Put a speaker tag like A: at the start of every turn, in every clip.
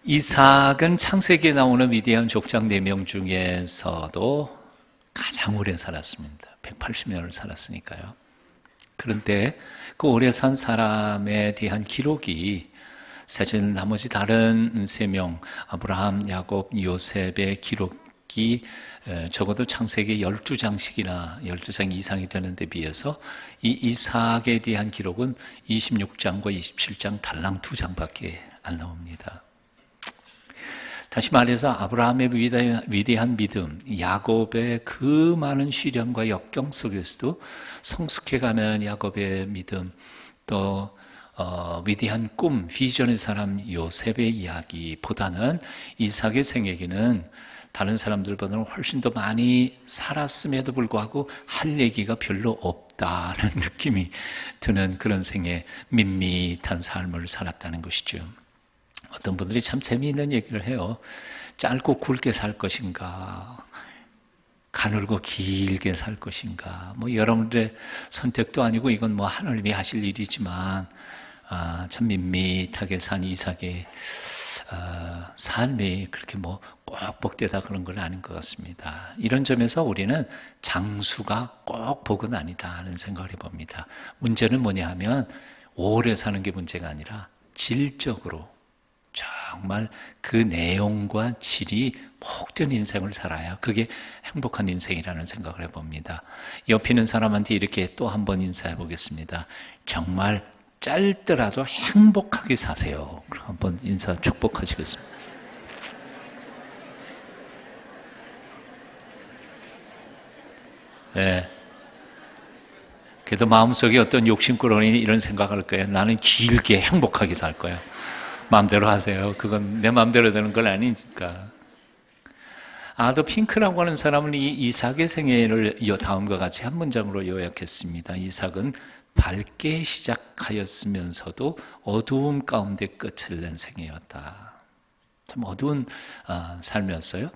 A: 이삭은 창세기에 나오는 미디안 족장 4명 중에서도 가장 오래 살았습니다. 180년을 살았으니까요. 그런데 그 오래 산 사람에 대한 기록이 사실 나머지 다른 3명, 아브라함, 야곱, 요셉의 기록이 적어도 창세기 12장 이상이 되는 데 비해서 이 이삭에 대한 기록은 26장과 27장 달랑 2장밖에 안 나옵니다. 다시 말해서 아브라함의 위대한 믿음, 야곱의 그 많은 시련과 역경 속에서도 성숙해가는 야곱의 믿음, 또 위대한 꿈, 비전의 사람 요셉의 이야기보다는 이삭의 생애기는 다른 사람들보다는 훨씬 더 많이 살았음에도 불구하고 할 얘기가 별로 없다는 느낌이 드는 그런 생애, 밋밋한 삶을 살았다는 것이죠. 어떤 분들이 참 재미있는 얘기를 해요. 짧고 굵게 살 것인가, 가늘고 길게 살 것인가. 여러분들의 선택도 아니고 이건 하나님이 하실 일이지만 참 밋밋하게 산 이삭의 삶이 그렇게 꼭 복되다 그런 건 아닌 것 같습니다. 이런 점에서 우리는 장수가 꼭 복은 아니다 하는 생각을 해봅니다. 문제는 뭐냐 하면 오래 사는 게 문제가 아니라 질적으로 정말 그 내용과 질이 복된 인생을 살아야 그게 행복한 인생이라는 생각을 해봅니다. 옆에 있는 사람한테 이렇게 또 한 번 인사해 보겠습니다. 정말 짧더라도 행복하게 사세요. 그럼 한번 인사 축복하시겠습니다. 네. 그래도 마음속에 어떤 욕심꾸러기 이런 생각할 거예요. 나는 길게 행복하게 살 거야. 마음대로 하세요. 그건 내 마음대로 되는 건 아니니까. 아도 핑크라고 하는 사람은 이 이삭의 생애를 다음과 같이 한 문장으로 요약했습니다. 이삭은 밝게 시작하였으면서도 어두움 가운데 끝을 낸 생애였다. 참 어두운 삶이었어요.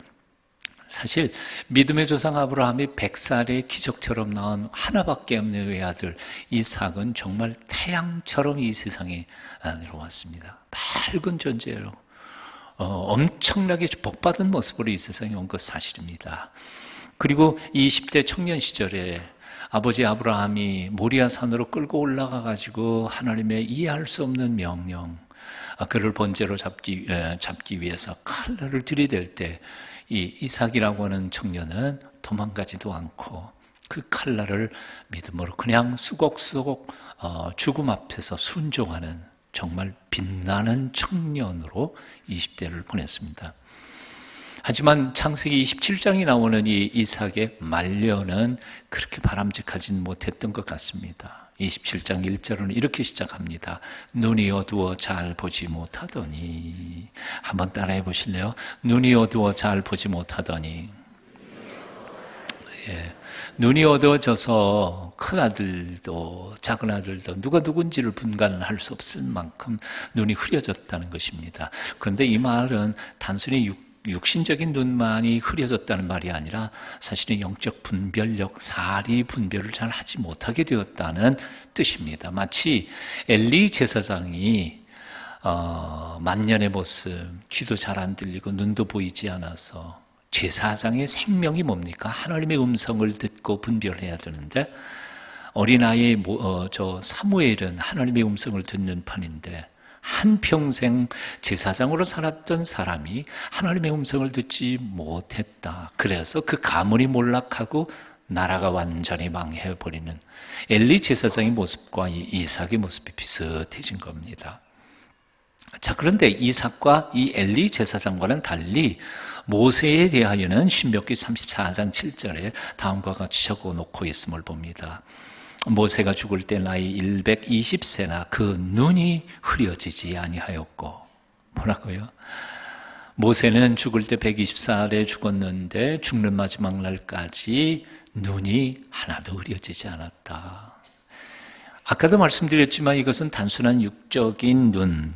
A: 사실 믿음의 조상 아브라함이 100살의 기적처럼 낳은 하나밖에 없는 외아들 이삭은 정말 태양처럼 이 세상에 내려왔습니다. 밝은 존재로 엄청나게 복받은 모습으로 이 세상에 온 것 사실입니다. 그리고 20대 청년 시절에 아버지 아브라함이 모리아 산으로 끌고 올라가 가지고 하나님의 이해할 수 없는 명령, 그를 번제로 잡기 위해서 칼날을 들이댈 때 이 이삭이라고 하는 청년은 도망가지도 않고 그 칼날을 믿음으로 그냥 수곡수곡 죽음 앞에서 순종하는 정말 빛나는 청년으로 20대를 보냈습니다. 하지만 창세기 27장이 나오는 이 이삭의 말년은 그렇게 바람직하진 못했던 것 같습니다. 27장 1절은 이렇게 시작합니다. 눈이 어두워 잘 보지 못하더니. 한번 따라해 보실래요? 눈이 어두워 잘 보지 못하더니. 예. 눈이 어두워져서 큰아들도 작은아들도 누가 누군지를 분간할 수 없을 만큼 눈이 흐려졌다는 것입니다. 그런데 이 말은 단순히 육신적인 눈만이 흐려졌다는 말이 아니라 사실은 영적 분별력, 사리 분별을 잘 하지 못하게 되었다는 뜻입니다. 마치 엘리 제사장이 만년의 모습, 귀도 잘 안 들리고 눈도 보이지 않아서 제사장의 생명이 뭡니까? 하나님의 음성을 듣고 분별해야 되는데 어린아이의 사무엘은 하나님의 음성을 듣는 판인데 한평생 제사장으로 살았던 사람이 하나님의 음성을 듣지 못했다. 그래서 그 가문이 몰락하고 나라가 완전히 망해버리는 엘리 제사장의 모습과 이삭의 모습이 비슷해진 겁니다. 자, 그런데 이삭과 이 엘리 제사장과는 달리 모세에 대하여는 신명기 34장 7절에 다음과 같이 적어놓고 있음을 봅니다. 모세가 죽을 때 나이 120세나 그 눈이 흐려지지 아니하였고. 뭐라고요? 모세는 죽을 때 120살에 죽었는데 죽는 마지막 날까지 눈이 하나도 흐려지지 않았다. 아까도 말씀드렸지만 이것은 단순한 육적인 눈,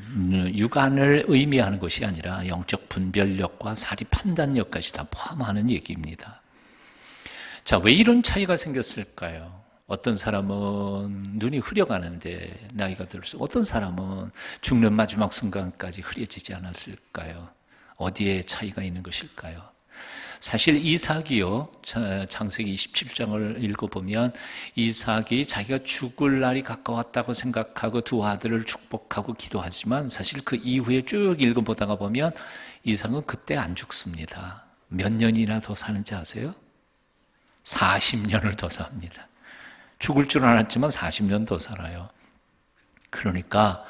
A: 육안을 의미하는 것이 아니라 영적 분별력과 사리 판단력까지 다 포함하는 얘기입니다. 자, 왜 이런 차이가 생겼을까요? 어떤 사람은 눈이 흐려가는데 나이가 들수록 어떤 사람은 죽는 마지막 순간까지 흐려지지 않았을까요? 어디에 차이가 있는 것일까요? 사실 이삭이요, 창세기 27장을 읽어보면 이삭이 자기가 죽을 날이 가까웠다고 생각하고 두 아들을 축복하고 기도하지만 사실 그 이후에 쭉 읽어보다가 보면 이삭은 그때 안 죽습니다. 몇 년이나 더 사는지 아세요? 40년을 더 삽니다. 죽을 줄 알았지만 40년 더 살아요. 그러니까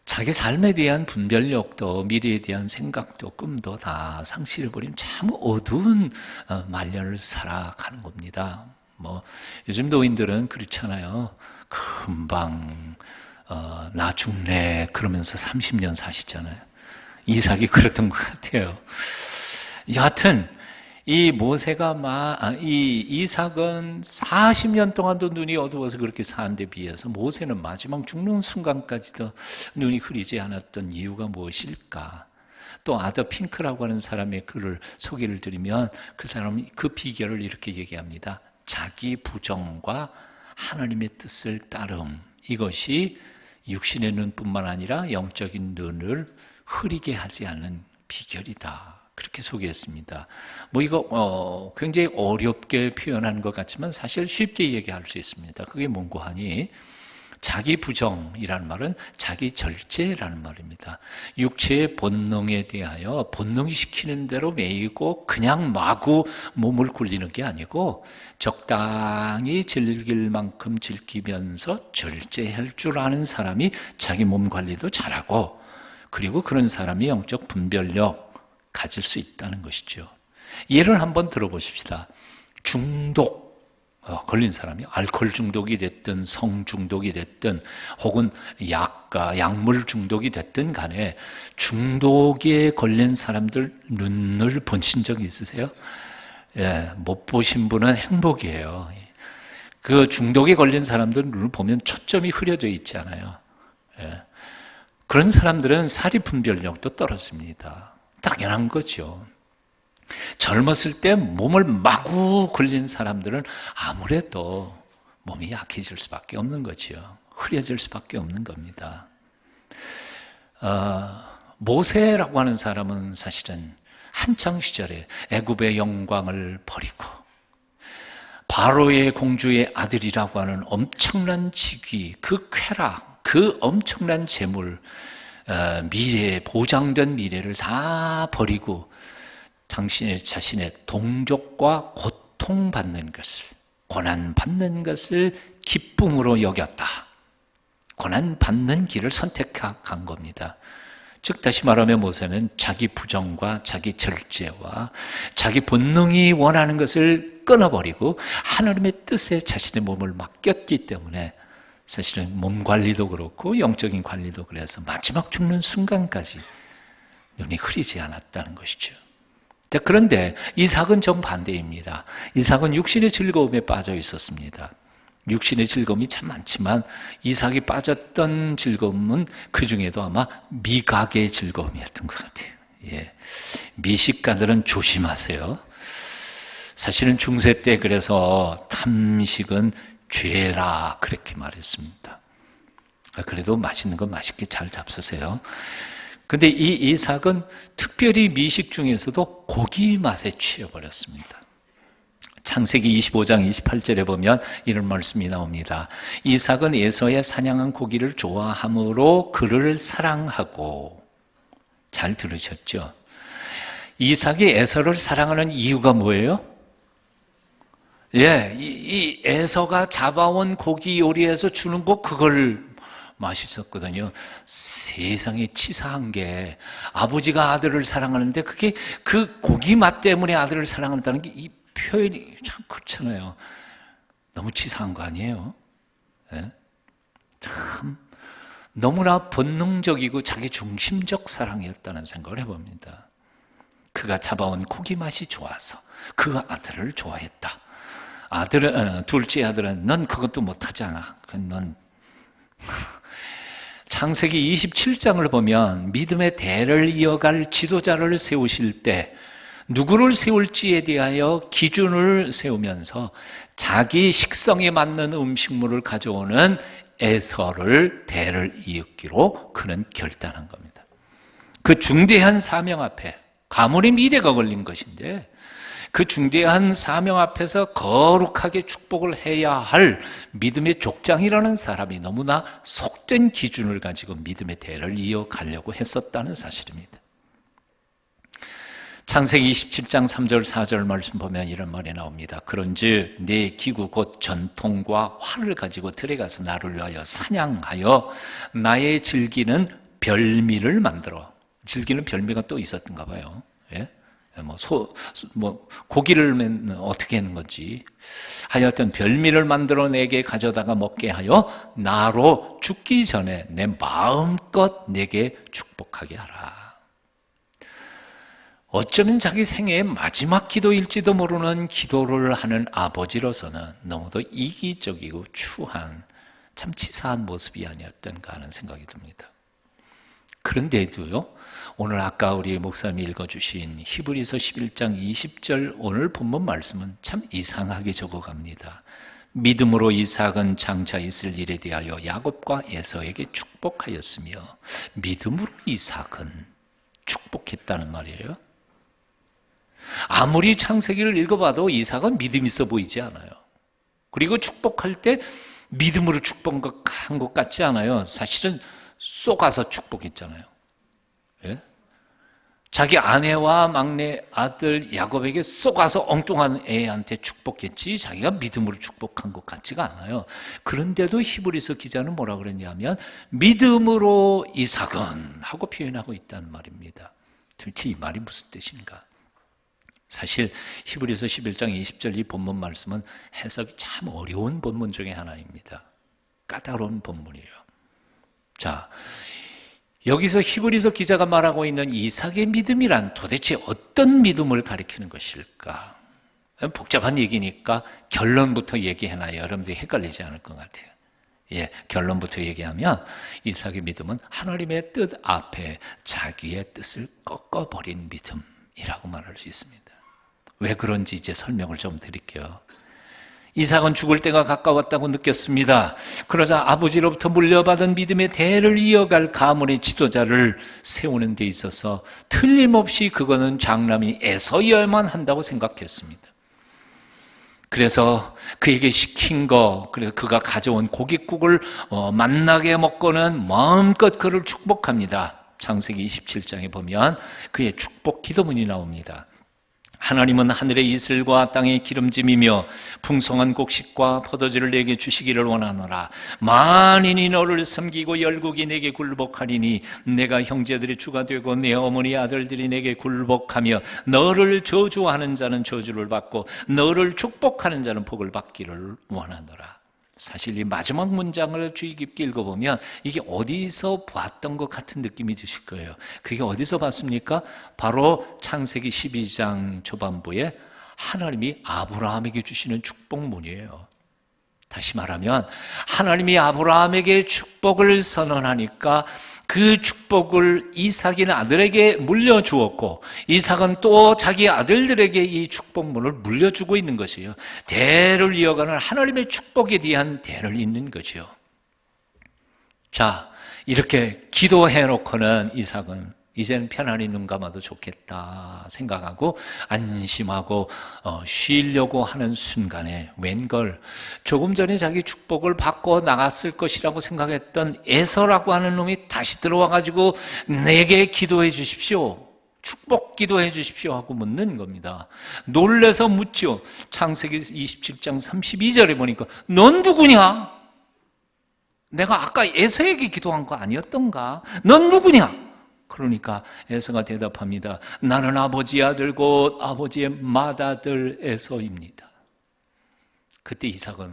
A: 자기 삶에 대한 분별력도 미래에 대한 생각도 꿈도 다 상실해버리면 참 어두운 말년을 살아가는 겁니다. 요즘 노인들은 그렇잖아요. 금방 나 죽네 그러면서 30년 사시잖아요. 이삭이 그랬던 것 같아요. 여하튼 이 이삭은 40년 동안도 눈이 어두워서 그렇게 사는 데 비해서 모세는 마지막 죽는 순간까지도 눈이 흐리지 않았던 이유가 무엇일까? 또 아더 핑크라고 하는 사람의 글을 소개를 드리면 그 사람이 그 비결을 이렇게 얘기합니다. 자기 부정과 하나님의 뜻을 따름, 이것이 육신의 눈뿐만 아니라 영적인 눈을 흐리게 하지 않는 비결이다. 그렇게 소개했습니다. 이거 굉장히 어렵게 표현하는 것 같지만 사실 쉽게 얘기할 수 있습니다. 그게 뭔고 하니 자기 부정이라는 말은 자기 절제라는 말입니다. 육체의 본능에 대하여 본능이 시키는 대로 매이고 그냥 마구 몸을 굴리는 게 아니고 적당히 즐길 만큼 즐기면서 절제할 줄 아는 사람이 자기 몸 관리도 잘하고, 그리고 그런 사람이 영적 분별력 가질 수 있다는 것이죠. 예를 한번 들어보십시다. 중독 걸린 사람이 알코올 중독이 됐든 성 중독이 됐든 혹은 약물 중독이 됐든 간에 중독에 걸린 사람들 눈을 보신 적 있으세요? 예, 못 보신 분은 행복이에요. 그 중독에 걸린 사람들 눈을 보면 초점이 흐려져 있잖아요. 예. 그런 사람들은 사리 분별력도 떨어집니다. 당연한 거죠. 젊었을 때 몸을 마구 굴린 사람들은 아무래도 몸이 약해질 수밖에 없는 거죠. 흐려질 수밖에 없는 겁니다. 모세라고 하는 사람은 사실은 한창 시절에 애굽의 영광을 버리고 바로의 공주의 아들이라고 하는 엄청난 직위, 그 쾌락, 그 엄청난 재물, 미래, 보장된 미래를 다 버리고 당신의 자신의 동족과 고통받는 것을, 고난받는 것을 기쁨으로 여겼다. 고난받는 길을 선택한 겁니다. 즉 다시 말하면 모세는 자기 부정과 자기 절제와 자기 본능이 원하는 것을 끊어버리고 하나님의 뜻에 자신의 몸을 맡겼기 때문에 사실은 몸 관리도 그렇고 영적인 관리도 그래서 마지막 죽는 순간까지 눈이 흐리지 않았다는 것이죠. 자, 그런데 이삭은 정반대입니다. 이삭은 육신의 즐거움에 빠져 있었습니다. 육신의 즐거움이 참 많지만 이삭이 빠졌던 즐거움은 그 중에도 아마 미각의 즐거움이었던 것 같아요. 예. 미식가들은 조심하세요. 사실은 중세 때 그래서 탐식은 죄라 그렇게 말했습니다. 그래도 맛있는 건 맛있게 잘 잡수세요. 근데 이 이삭은 특별히 미식 중에서도 고기 맛에 취해버렸습니다. 창세기 25장 28절에 보면 이런 말씀이 나옵니다. 이삭은 에서의 사냥한 고기를 좋아함으로 그를 사랑하고, 잘 들으셨죠? 이삭이 에서를 사랑하는 이유가 뭐예요? 예, 이 에서가 잡아온 고기 요리해서 주는 거 그걸 맛있었거든요. 세상에 치사한 게 아버지가 아들을 사랑하는데 그게 그 고기 맛 때문에 아들을 사랑한다는 게 이 표현이 참 그렇잖아요. 너무 치사한 거 아니에요? 네? 참 너무나 본능적이고 자기 중심적 사랑이었다는 생각을 해봅니다. 그가 잡아온 고기 맛이 좋아서 그 아들을 좋아했다. 둘째 아들은 넌 그것도 못하잖아. 넌 창세기 27장을 보면 믿음의 대를 이어갈 지도자를 세우실 때 누구를 세울지에 대하여 기준을 세우면서 자기 식성에 맞는 음식물을 가져오는 에서를 대를 이윽기로 그는 결단한 겁니다. 그 중대한 사명 앞에, 가문의 미래가 걸린 것인데 그 중대한 사명 앞에서 거룩하게 축복을 해야 할 믿음의 족장이라는 사람이 너무나 속된 기준을 가지고 믿음의 대를 이어가려고 했었다는 사실입니다. 창세기 27장 3절 4절 말씀 보면 이런 말이 나옵니다. 그런즉 내 기구 곧 전통과 활을 가지고 들에 가서 나를 위하여 사냥하여 나의 즐기는 별미를 만들어. 즐기는 별미가 또 있었던가 봐요. 예? 고기를 어떻게 하는 건지 하여튼 별미를 만들어 내게 가져다가 먹게 하여 나로 죽기 전에 내 마음껏 내게 축복하게 하라. 어쩌면 자기 생애의 마지막 기도일지도 모르는 기도를 하는 아버지로서는 너무도 이기적이고 추한 참 치사한 모습이 아니었던가 하는 생각이 듭니다. 그런데도요, 오늘 아까 우리 목사님이 읽어주신 히브리서 11장 20절 오늘 본문 말씀은 참 이상하게 적어갑니다. 믿음으로 이삭은 장차 있을 일에 대하여 야곱과 에서에게 축복하였으며 믿음으로 이삭은 축복했다는 말이에요. 아무리 창세기를 읽어봐도 이삭은 믿음 있어 보이지 않아요. 그리고 축복할 때 믿음으로 축복한 것 같지 않아요. 사실은 쏘가서 축복했잖아요. 예? 자기 아내와 막내 아들 야곱에게 쏘가서 엉뚱한 애한테 축복했지 자기가 믿음으로 축복한 것 같지가 않아요. 그런데도 히브리서 기자는 뭐라 그랬냐면 믿음으로 이삭은 하고 표현하고 있다는 말입니다. 도대체 이 말이 무슨 뜻인가? 사실 히브리서 11장 20절 이 본문 말씀은 해석이 참 어려운 본문 중에 하나입니다. 까다로운 본문이에요. 자, 여기서 히브리서 기자가 말하고 있는 이삭의 믿음이란 도대체 어떤 믿음을 가리키는 것일까? 복잡한 얘기니까 결론부터 얘기해놔야 여러분들이 헷갈리지 않을 것 같아요. 예, 결론부터 얘기하면 이삭의 믿음은 하나님의 뜻 앞에 자기의 뜻을 꺾어버린 믿음이라고 말할 수 있습니다. 왜 그런지 이제 설명을 좀 드릴게요. 이삭은 죽을 때가 가까웠다고 느꼈습니다. 그러자 아버지로부터 물려받은 믿음의 대를 이어갈 가문의 지도자를 세우는 데 있어서 틀림없이 그거는 장남이 에서여야만 한다고 생각했습니다. 그래서 그에게 시킨 그래서 그가 가져온 고깃국을 만나게 먹고는 마음껏 그를 축복합니다. 창세기 27장에 보면 그의 축복 기도문이 나옵니다. 하나님은 하늘의 이슬과 땅의 기름짐이며 풍성한 곡식과 포도주를 내게 주시기를 원하노라. 만인이 너를 섬기고 열국이 내게 굴복하리니 내가 형제들의 주가 되고 내 어머니 아들들이 내게 굴복하며 너를 저주하는 자는 저주를 받고 너를 축복하는 자는 복을 받기를 원하노라. 사실 이 마지막 문장을 주의 깊게 읽어보면 이게 어디서 봤던 것 같은 느낌이 드실 거예요. 그게 어디서 봤습니까? 바로 창세기 12장 초반부에 하나님이 아브라함에게 주시는 축복문이에요. 다시 말하면 하나님이 아브라함에게 축복을 선언하니까 그 축복을 이삭인 아들에게 물려주었고 이삭은 또 자기 아들들에게 이 축복문을 물려주고 있는 것이에요. 대를 이어가는 하나님의 축복에 대한 대를 잇는 거죠. 자, 이렇게 기도해놓고는 이삭은 이제는 편안히 눈 감아도 좋겠다 생각하고 안심하고 쉬려고 하는 순간에 웬걸 조금 전에 자기 축복을 받고 나갔을 것이라고 생각했던 에서라고 하는 놈이 다시 들어와가지고 내게 기도해 주십시오, 축복 기도해 주십시오 하고 묻는 겁니다. 놀라서 묻죠. 창세기 27장 32절에 보니까 넌 누구냐? 내가 아까 에서에게 기도한 거 아니었던가? 넌 누구냐? 그러니까 에서가 대답합니다. 나는 아버지의 아들 곧 아버지의 맏아들 에서입니다. 그때 이삭은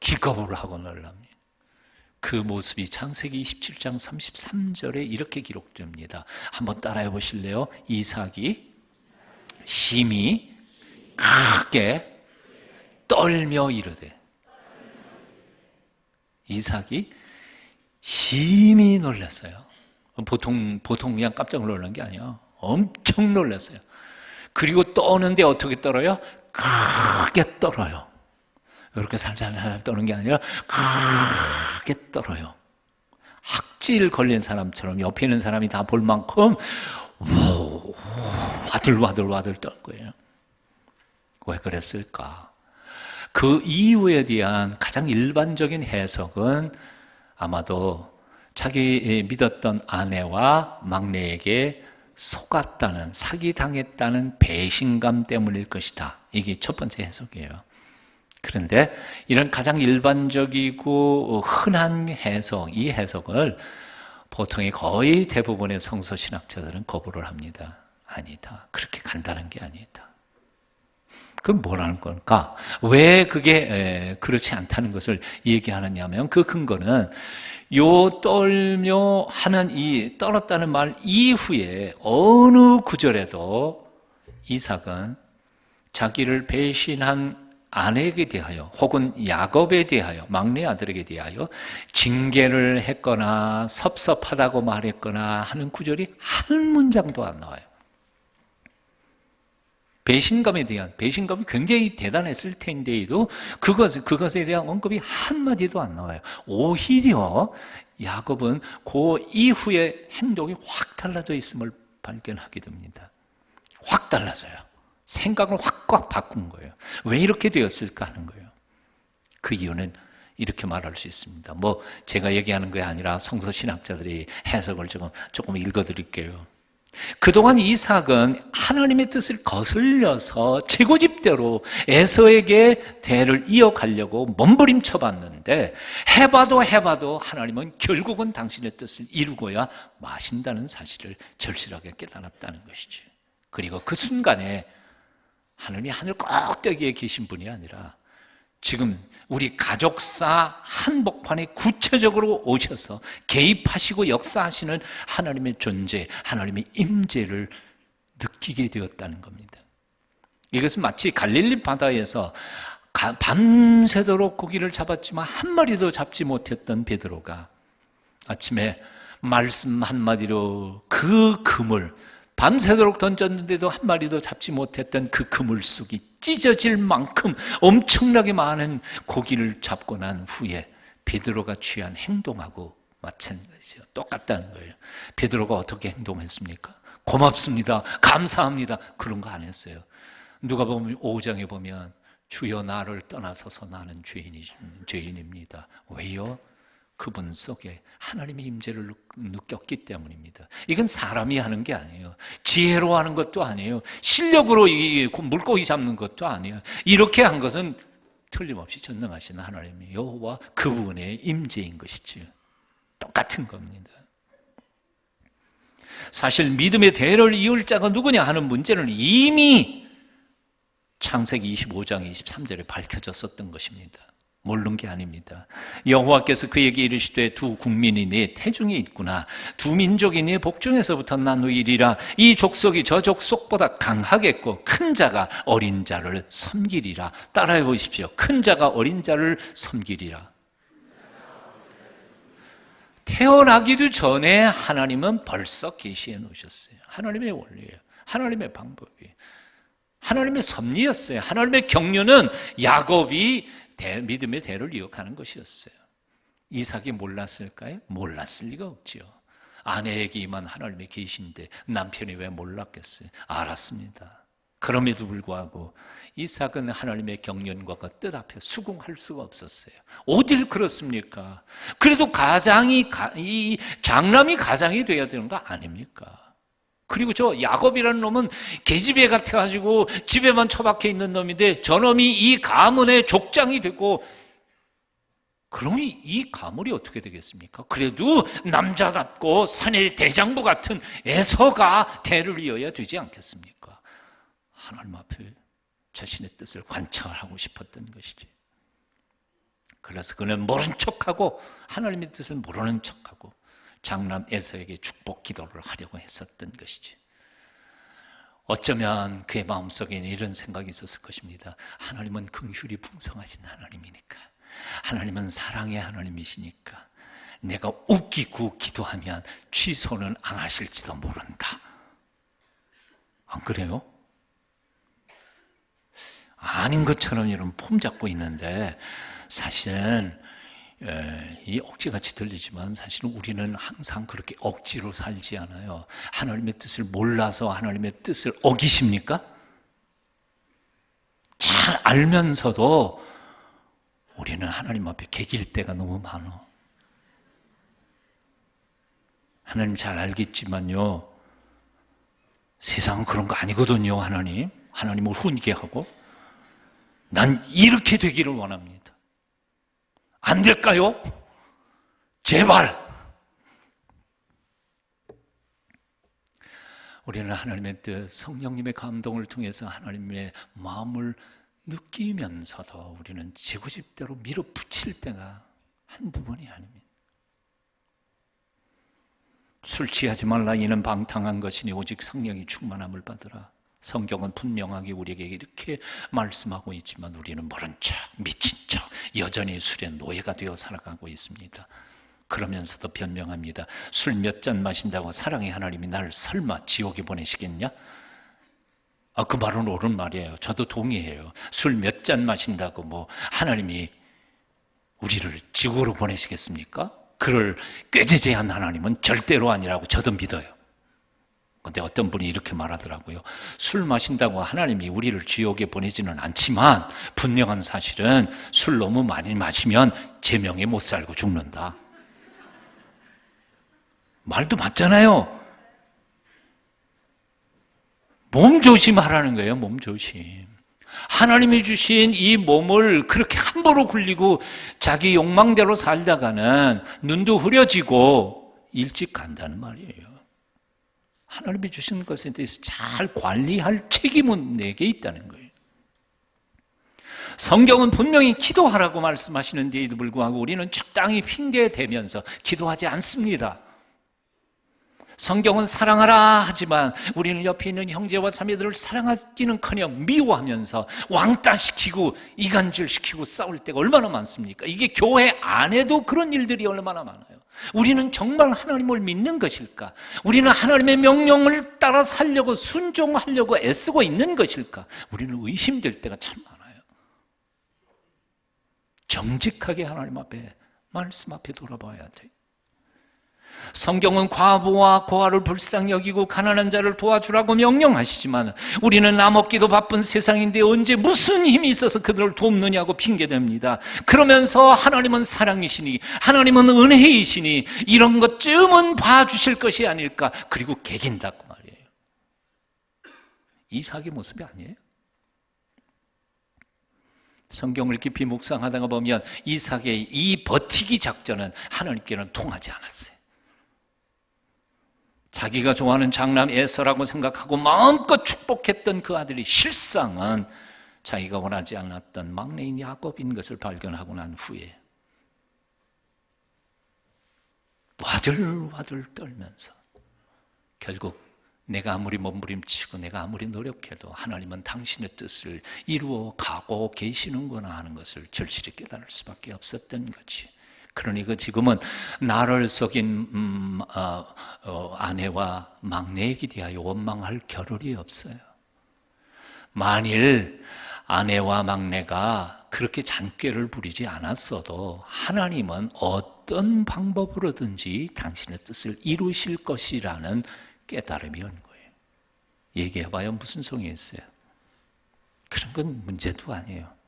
A: 기겁을 하고 놀랍니다. 그 모습이 창세기 27장 33절에 이렇게 기록됩니다. 한번 따라해 보실래요? 이삭이 심히 크게 떨며 이르되. 이삭이 심히 놀랐어요. 보통 그냥 깜짝 놀란 게 아니야. 엄청 놀랐어요. 그리고 떠오는데 어떻게 떨어요? 크게 떨어요. 이렇게 살살 떠는 게 아니라 크게 떨어요. 학질 걸린 사람처럼 옆에 있는 사람이 다 볼 만큼 와들와들 떠는 거예요. 왜 그랬을까? 그 이유에 대한 가장 일반적인 해석은 아마도 자기 믿었던 아내와 막내에게 속았다는, 사기당했다는 배신감 때문일 것이다. 이게 첫 번째 해석이에요. 그런데 이런 가장 일반적이고 흔한 해석, 이 해석을 보통의 거의 대부분의 성서신학자들은 거부를 합니다. 아니다. 그렇게 간단한 게 아니다. 그럼 뭐라는 걸까? 왜 그게 그렇지 않다는 것을 얘기하느냐 하면 그 근거는 요 떨며 하는 이 떨었다는 말 이후에 어느 구절에도 이삭은 자기를 배신한 아내에게 대하여 혹은 야곱에 대하여 막내 아들에게 대하여 징계를 했거나 섭섭하다고 말했거나 하는 구절이 한 문장도 안 나와요. 배신감에 대한, 배신감이 굉장히 대단했을 텐데도 그것에 대한 언급이 한마디도 안 나와요. 오히려 야곱은 그 이후의 행동이 확 달라져 있음을 발견하게 됩니다. 확 달라져요. 생각을 확 바꾼 거예요. 왜 이렇게 되었을까 하는 거예요. 그 이유는 이렇게 말할 수 있습니다. 뭐 제가 얘기하는 게 아니라 성서신학자들이 해석을 조금 읽어드릴게요. 그동안 이삭은 하나님의 뜻을 거슬려서 제고집대로 에서에게 대를 이어가려고 몸부림쳐 봤는데 해봐도 하나님은 결국은 당신의 뜻을 이루고야 마신다는 사실을 절실하게 깨달았다는 것이죠. 그리고 그 순간에 하나님이 하늘 꼭대기에 계신 분이 아니라 지금 우리 가족사 한복판에 구체적으로 오셔서 개입하시고 역사하시는 하나님의 존재, 하나님의 임재를 느끼게 되었다는 겁니다. 이것은 마치 갈릴리 바다에서 밤새도록 고기를 잡았지만 한 마리도 잡지 못했던 베드로가 아침에 말씀 한마디로 그 그물, 밤새도록 던졌는데도 한 마리도 잡지 못했던 그 그물속이 찢어질 만큼 엄청나게 많은 고기를 잡고 난 후에 베드로가 취한 행동하고 마찬가지죠. 똑같다는 거예요. 베드로가 어떻게 행동했습니까? 고맙습니다. 감사합니다. 그런 거 안 했어요. 누가 보면 5장에 보면 주여 나를 떠나서서 나는 죄인입니다. 왜요? 그분 속에 하나님의 임재를 느꼈기 때문입니다. 이건 사람이 하는 게 아니에요. 지혜로 하는 것도 아니에요. 실력으로 물고기 잡는 것도 아니에요. 이렇게 한 것은 틀림없이 전능하신 하나님의 여호와 그분의 임재인 것이죠. 똑같은 겁니다. 사실 믿음의 대를 이을 자가 누구냐 하는 문제는 이미 창세기 25장 23절에 밝혀졌었던 것입니다. 모르는 게 아닙니다. 여호와께서 그에게 이르시되 두 국민이 네 태중에 있구나. 두 민족이 네 복중에서부터 나누이리라. 이 족속이 저 족속보다 강하겠고 큰 자가 어린 자를 섬기리라. 따라해 보십시오. 큰 자가 어린 자를 섬기리라. 태어나기도 전에 하나님은 벌써 계시해 놓으셨어요. 하나님의 원리예요. 하나님의 방법이에요. 하나님의 섭리였어요. 하나님의 경륜은 야곱이 믿음의 대를 이어가는 것이었어요. 이삭이 몰랐을까요? 몰랐을 리가 없지요. 아내에게만 하나님의 계신데 남편이 왜 몰랐겠어요? 알았습니다. 그럼에도 불구하고 이삭은 하나님의 경륜과 그 뜻 앞에 수긍할 수가 없었어요. 어딜 그렇습니까? 그래도 이 장남이 가장이 돼야 되는 거 아닙니까? 그리고 저 야곱이라는 놈은 계집애 같아가지고 집에만 처박혀 있는 놈인데 저놈이 이 가문의 족장이 되고, 그러니 이 가문이 어떻게 되겠습니까? 그래도 남자답고 사내 대장부 같은 에서가 대를 이어야 되지 않겠습니까? 하나님 앞에 자신의 뜻을 관철하고 싶었던 것이지. 그래서 그는 모른 척하고 하나님의 뜻을 모르는 척하고 장남 에서에게 축복 기도를 하려고 했었던 것이지. 어쩌면 그의 마음속에는 이런 생각이 있었을 것입니다. 하나님은 긍휼이 풍성하신 하나님이니까, 하나님은 사랑의 하나님이시니까 내가 웃기고 기도하면 취소는 안 하실지도 모른다. 안 그래요? 아닌 것처럼 이런 폼 잡고 있는데 사실은 이 억지같이 들리지만 사실은 우리는 항상 그렇게 억지로 살지 않아요. 하나님의 뜻을 몰라서 하나님의 뜻을 어기십니까? 잘 알면서도 우리는 하나님 앞에 개길 때가 너무 많아. 하나님 잘 알겠지만요, 세상은 그런 거 아니거든요. 하나님을 훈계하고 난 이렇게 되기를 원합니다. 안 될까요? 제발. 우리는 하나님의 뜻, 성령님의 감동을 통해서 하나님의 마음을 느끼면서도 우리는 제고집대로 밀어붙일 때가 한두 번이 아닙니다. 술 취하지 말라, 이는 방탕한 것이니 오직 성령이 충만함을 받으라. 성경은 분명하게 우리에게 이렇게 말씀하고 있지만 우리는 모른 척, 미친 척 여전히 술의 노예가 되어 살아가고 있습니다. 그러면서도 변명합니다. 술 몇 잔 마신다고 사랑의 하나님이 나를 설마 지옥에 보내시겠냐? 그 말은 옳은 말이에요. 저도 동의해요. 술 몇 잔 마신다고 하나님이 우리를 지옥으로 보내시겠습니까? 그를 꾀죄죄한 하나님은 절대로 아니라고 저도 믿어요. 그런데 어떤 분이 이렇게 말하더라고요. 술 마신다고 하나님이 우리를 지옥에 보내지는 않지만 분명한 사실은 술 너무 많이 마시면 제명에 못 살고 죽는다. 말도 맞잖아요. 몸조심하라는 거예요. 몸조심. 하나님이 주신 이 몸을 그렇게 함부로 굴리고 자기 욕망대로 살다가는 눈도 흐려지고 일찍 간다는 말이에요. 하나님이 주신 것에 대해서 잘 관리할 책임은 내게 있다는 거예요. 성경은 분명히 기도하라고 말씀하시는데에도 불구하고 우리는 적당히 핑계대면서 기도하지 않습니다. 성경은 사랑하라 하지만 우리는 옆에 있는 형제와 자매들을 사랑하기는커녕 미워하면서 왕따시키고 이간질시키고 싸울 때가 얼마나 많습니까? 이게 교회 안에도 그런 일들이 얼마나 많아요. 우리는 정말 하나님을 믿는 것일까? 우리는 하나님의 명령을 따라 살려고 순종하려고 애쓰고 있는 것일까? 우리는 의심될 때가 참 많아요. 정직하게 하나님 앞에, 말씀 앞에 돌아봐야 돼요. 성경은 과부와 고아를 불쌍히 여기고 가난한 자를 도와주라고 명령하시지만 우리는 나 먹기도 바쁜 세상인데 언제 무슨 힘이 있어서 그들을 돕느냐고 핑계댑니다. 그러면서 하나님은 사랑이시니 하나님은 은혜이시니 이런 것쯤은 봐주실 것이 아닐까, 그리고 개긴다고 말이에요. 이삭의 모습이 아니에요. 성경을 깊이 묵상하다가 보면 이삭의 이 버티기 작전은 하나님께는 통하지 않았어요. 자기가 좋아하는 장남 에서라고 생각하고 마음껏 축복했던 그 아들이 실상은 자기가 원하지 않았던 막내인 야곱인 것을 발견하고 난 후에 와들와들 떨면서 결국 내가 아무리 몸부림치고 내가 아무리 노력해도 하나님은 당신의 뜻을 이루어 가고 계시는구나 하는 것을 절실히 깨달을 수밖에 없었던 거지. 그러니 지금은 나를 속인 아내와 막내에게 대하여 원망할 겨를이 없어요. 만일 아내와 막내가 그렇게 잔꾀를 부리지 않았어도 하나님은 어떤 방법으로든지 당신의 뜻을 이루실 것이라는 깨달음이 온 거예요. 얘기해봐야 무슨 소용이 있어요. 그런 건 문제도 아니에요.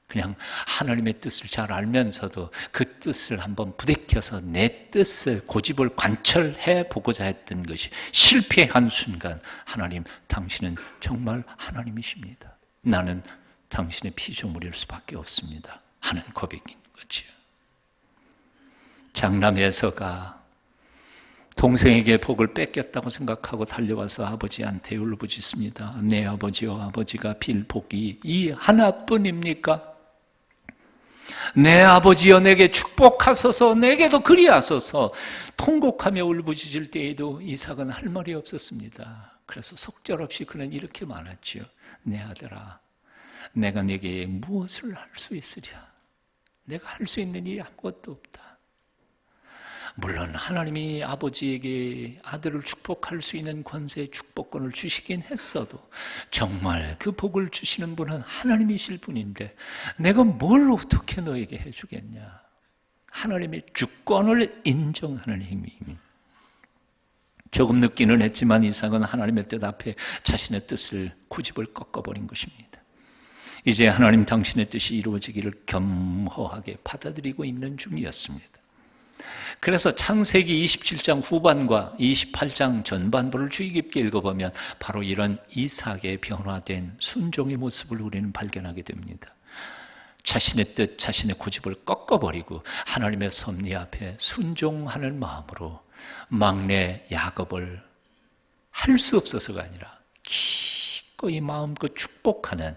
A: 그냥 하나님의 뜻을 잘 알면서도 그 뜻을 한번 부대껴서 내 뜻을 고집을 관철해 보고자 했던 것이 실패한 순간 하나님, 당신은 정말 하나님이십니다. 나는 당신의 피조물일 수밖에 없습니다 하는 고백인 거죠. 장남 에서가 동생에게 복을 뺏겼다고 생각하고 달려와서 아버지한테 울부짖습니다. 내 아버지요, 아버지가 빌 복이 이 하나뿐입니까? 내 아버지여 내게 축복하소서, 내게도 그리하소서. 통곡하며 울부짖을 때에도 이삭은 할 말이 없었습니다. 그래서 속절없이 그는 이렇게 말했죠. 내 아들아, 내가 내게 무엇을 할 수 있으랴? 내가 할 수 있는 일이 아무것도 없다. 물론 하나님이 아버지에게 아들을 축복할 수 있는 권세, 축복권을 주시긴 했어도 정말 그 복을 주시는 분은 하나님이실 분인데 내가 뭘 어떻게 너에게 해주겠냐. 하나님의 주권을 인정하는 행위입니다. 조금 늦기는 했지만 이삭은 하나님의 뜻 앞에 자신의 뜻을 고집을 꺾어버린 것입니다. 이제 하나님 당신의 뜻이 이루어지기를 겸허하게 받아들이고 있는 중이었습니다. 그래서 창세기 27장 후반과 28장 전반부를 주의 깊게 읽어보면 바로 이런 이삭의 변화된 순종의 모습을 우리는 발견하게 됩니다. 자신의 뜻, 자신의 고집을 꺾어버리고 하나님의 섭리 앞에 순종하는 마음으로 막내 야곱을 할 수 없어서가 아니라 기꺼이 마음껏 축복하는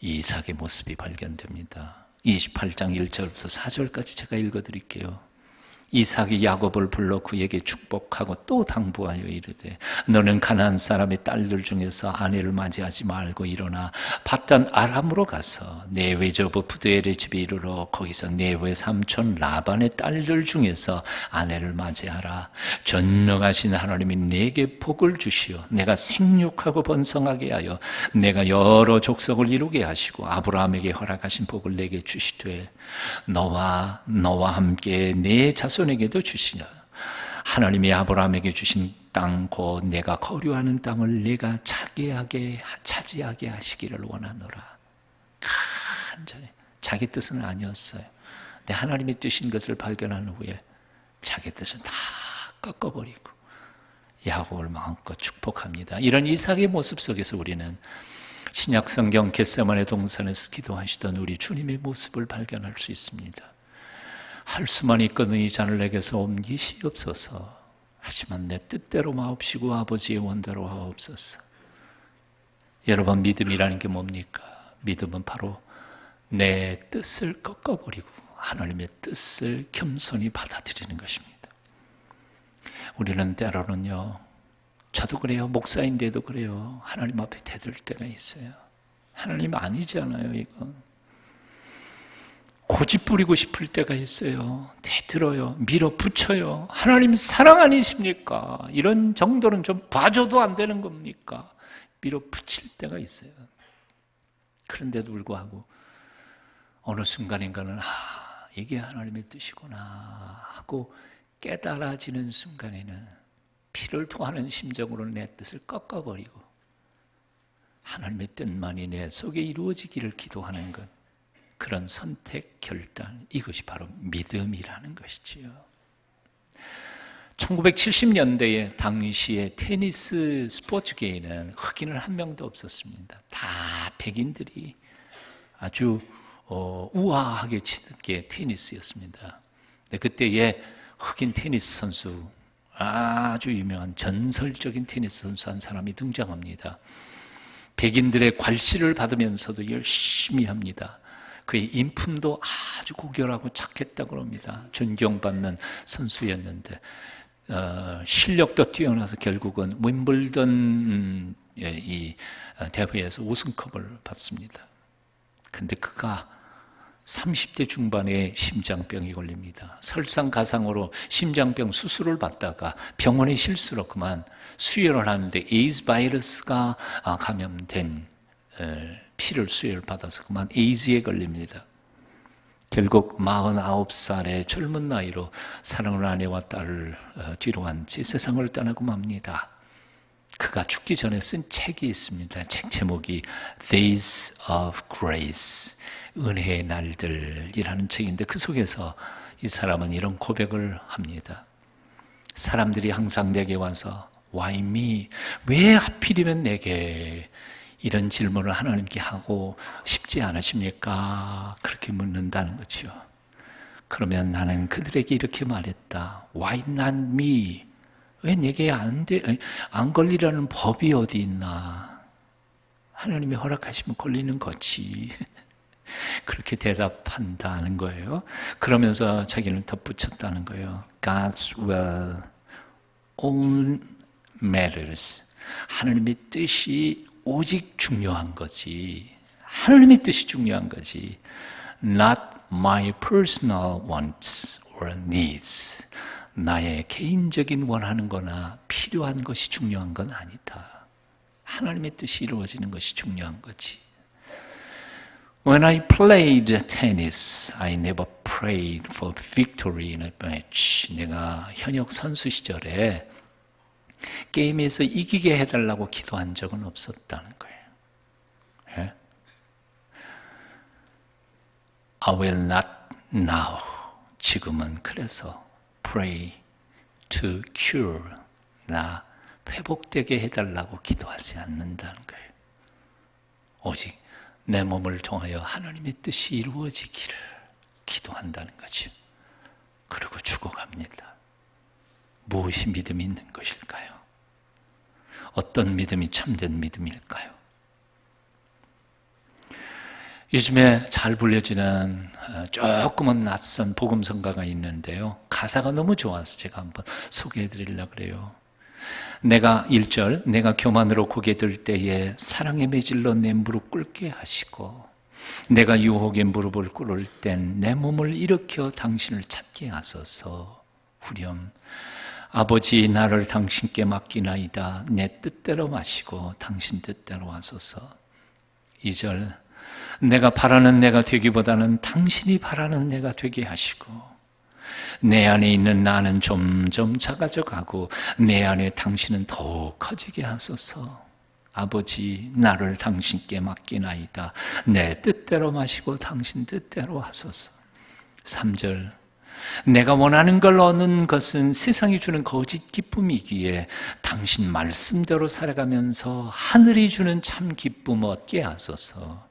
A: 이삭의 모습이 발견됩니다. 28장 1절부터 4절까지 제가 읽어드릴게요. 이삭이 야곱을 불러 그에게 축복하고 또 당부하여 이르되 너는 가나안 사람의 딸들 중에서 아내를 맞이하지 말고 일어나 밧단 아람으로 가서 내 외조부 부두엘의 집에 이르러 거기서 내 외삼촌 라반의 딸들 중에서 아내를 맞이하라. 전능하신 하나님이 내게 복을 주시어 내가 생육하고 번성하게 하여 내가 여러 족속을 이루게 하시고 아브라함에게 허락하신 복을 내게 주시되 너와 함께 내 자손에게도 주시냐. 하나님이 아브라함에게 주신 땅 곧 내가 거류하는 땅을 내가 차지하게 하시기를 원하노라. 간절히 자기 뜻은 아니었어요. 근데 하나님의 뜻인 것을 발견한 후에 자기 뜻은 다 꺾어버리고 야곱을 마음껏 축복합니다. 이런 이삭의 모습 속에서 우리는 신약 성경 겟세마네 동산에서 기도하시던 우리 주님의 모습을 발견할 수 있습니다. 할 수만 있거든 이 잔을 내게서 옮기시옵소서. 하지만 내 뜻대로 마옵시고 아버지의 원대로 하옵소서. 여러분, 믿음이라는 게 뭡니까? 믿음은 바로 내 뜻을 꺾어버리고 하나님의 뜻을 겸손히 받아들이는 것입니다. 우리는 때로는요, 저도 그래요. 목사인데도 그래요. 하나님 앞에 대들 때가 있어요. 하나님 아니잖아요, 이건. 고집 부리고 싶을 때가 있어요. 대들어요. 밀어붙여요. 하나님 사랑 아니십니까? 이런 정도는 좀 봐줘도 안 되는 겁니까? 밀어붙일 때가 있어요. 그런데도 불구하고 어느 순간인가는 이게 하나님의 뜻이구나 하고 깨달아지는 순간에는 피를 토하는 심정으로 내 뜻을 꺾어버리고 하나님의 뜻만이 내 속에 이루어지기를 기도하는 것, 그런 선택, 결단, 이것이 바로 믿음이라는 것이지요. 1970년대에 당시의 테니스 스포츠계에는 흑인은 한 명도 없었습니다. 다 백인들이 아주 우아하게 치는 게 테니스였습니다. 근데 그때의 흑인 테니스 선수, 아주 유명한 전설적인 테니스 선수 한 사람이 등장합니다. 백인들의 괄시를 받으면서도 열심히 합니다. 그의 인품도 아주 고결하고 착했다고 합니다. 존경받는 선수였는데 실력도 뛰어나서 결국은 윈블던 이 대회에서 우승컵을 받습니다. 그런데 그가 30대 중반에 심장병이 걸립니다. 설상가상으로 심장병 수술을 받다가 병원에 실수로 그만 수혈을 하는데 에이즈 바이러스가 감염된 피를 수혈을 받아서 그만 에이즈에 걸립니다. 결국 49살의 젊은 나이로 사랑하는 아내와 딸을 뒤로 한 채 세상을 떠나고 맙니다. 그가 죽기 전에 쓴 책이 있습니다. 책 제목이 Days of Grace, 은혜의 날들이라는 책인데 그 속에서 이 사람은 이런 고백을 합니다. 사람들이 항상 내게 와서 Why me? 왜 하필이면 내게? 이런 질문을 하나님께 하고 싶지 않으십니까? 그렇게 묻는다는 거죠. 그러면 나는 그들에게 이렇게 말했다. Why not me? 왜 내게 안 걸리라는 법이 어디 있나? 하나님이 허락하시면 걸리는 거지. 그렇게 대답한다는 거예요. 그러면서 자기는 덧붙였다는 거예요. God's will only matters. 하나님의 뜻이 오직 중요한 거지. 하나님의 뜻이 중요한 거지. Not my personal wants or needs. 나의 개인적인 원하는 거나 필요한 것이 중요한 건 아니다. 하나님의 뜻이 이루어지는 것이 중요한 거지. When I played tennis, I never prayed for victory in a match. 내가 현역 선수 시절에 게임에서 이기게 해달라고 기도한 적은 없었다는 거예요. 예? I will not now. 지금은 그래서 pray to cure. 나 회복되게 해달라고 기도하지 않는다는 거예요. 오직 내 몸을 통하여 하나님의 뜻이 이루어지기를 기도한다는 거죠. 그리고 죽어갑니다. 무엇이 믿음이 있는 것일까요? 어떤 믿음이 참된 믿음일까요? 요즘에 잘 불려지는 조금은 낯선 복음성가가 있는데요. 가사가 너무 좋아서 제가 한번 소개해 드리려고 그래요. 내가 1절, 내가 교만으로 고개 들 때에 사랑의 매질로 내 무릎 꿇게 하시고 내가 유혹의 무릎을 꿇을 땐 내 몸을 일으켜 당신을 찾게 하소서. 후렴, 아버지 나를 당신께 맡기나이다. 내 뜻대로 마시고 당신 뜻대로 하소서. 2절, 내가 바라는 내가 되기보다는 당신이 바라는 내가 되게 하시고 내 안에 있는 나는 점점 작아져 가고 내 안에 당신은 더욱 커지게 하소서. 아버지 나를 당신께 맡기나이다. 내 뜻대로 마시고 당신 뜻대로 하소서. 3절, 내가 원하는 걸 얻는 것은 세상이 주는 거짓 기쁨이기에 당신 말씀대로 살아가면서 하늘이 주는 참 기쁨 얻게 하소서.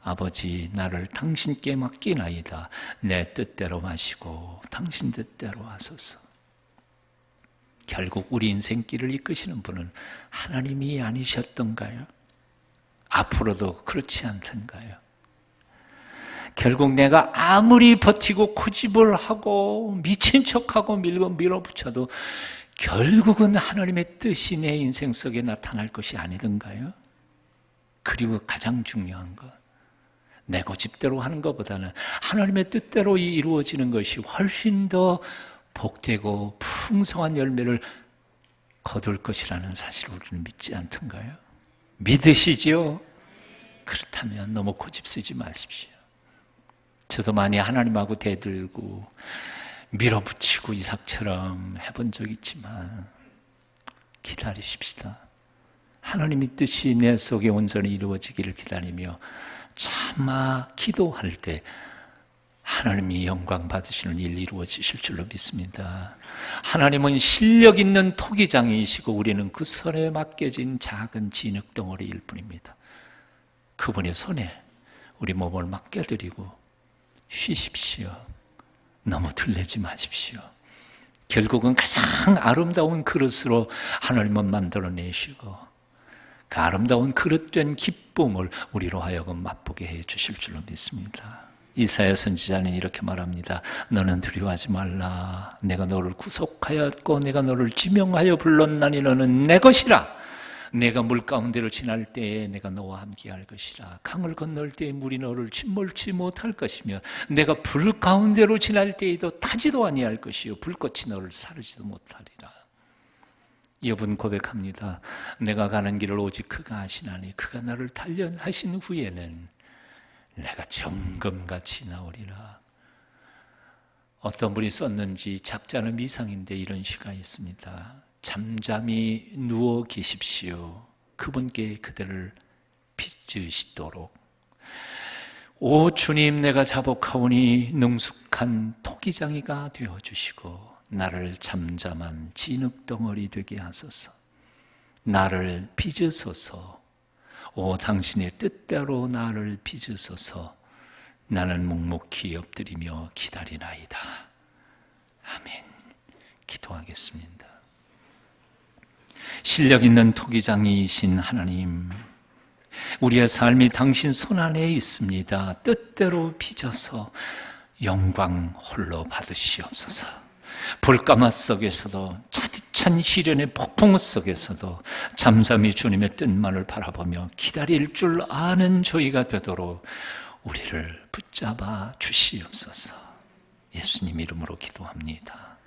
A: 아버지 나를 당신께 맡기나이다. 내 뜻대로 마시고 당신 뜻대로 하소서. 결국 우리 인생길을 이끄시는 분은 하나님이 아니셨던가요? 앞으로도 그렇지 않던가요? 결국 내가 아무리 버티고 고집을 하고 미친 척하고 밀어붙여도 결국은 하나님의 뜻이 내 인생 속에 나타날 것이 아니던가요? 그리고 가장 중요한 것, 내 고집대로 하는 것보다는 하나님의 뜻대로 이루어지는 것이 훨씬 더 복되고 풍성한 열매를 거둘 것이라는 사실을 우리는 믿지 않던가요? 믿으시지요? 그렇다면 너무 고집 쓰지 마십시오. 저도 많이 하나님하고 대들고 밀어붙이고 이삭처럼 해본 적 있지만 기다리십시다. 하나님의 뜻이 내 속에 온전히 이루어지기를 기다리며 차마 기도할 때 하나님이 영광 받으시는 일 이루어지실 줄로 믿습니다. 하나님은 실력 있는 토기장이시고 우리는 그 손에 맡겨진 작은 진흙덩어리일 뿐입니다. 그분의 손에 우리 몸을 맡겨드리고 쉬십시오. 너무 들리지 마십시오. 결국은 가장 아름다운 그릇으로 하나님은 만들어내시고 그 아름다운 그릇된 기쁨을 우리로 하여금 맛보게 해 주실 줄로 믿습니다. 이사야 선지자는 이렇게 말합니다. 너는 두려워하지 말라. 내가 너를 구속하였고 내가 너를 지명하여 불렀나니 너는 내 것이라. 내가 물 가운데로 지날 때에 내가 너와 함께할 것이라. 강을 건널 때에 물이 너를 침몰치 못할 것이며 내가 불 가운데로 지날 때에도 타지도 아니할 것이요 불꽃이 너를 사르지도 못하리라. 이어분 고백합니다. 내가 가는 길을 오직 그가 아시나니 그가 나를 단련하신 후에는 내가 정금같이 나오리라. 어떤 분이 썼는지 작자는 미상인데 이런 시가 있습니다. 잠잠히 누워 계십시오. 그분께 그대를 빚으시도록. 오 주님, 내가 자복하오니 능숙한 토기장이가 되어주시고 나를 잠잠한 진흙덩어리 되게 하소서. 나를 빚으소서. 오 당신의 뜻대로 나를 빚으소서. 나는 묵묵히 엎드리며 기다리나이다. 아멘. 기도하겠습니다. 실력 있는 토기장이신 하나님, 우리의 삶이 당신 손 안에 있습니다. 뜻대로 빚어서 영광 홀로 받으시옵소서. 불가마 속에서도 차디찬 시련의 폭풍 속에서도 잠잠히 주님의 뜻만을 바라보며 기다릴 줄 아는 저희가 되도록 우리를 붙잡아 주시옵소서. 예수님 이름으로 기도합니다.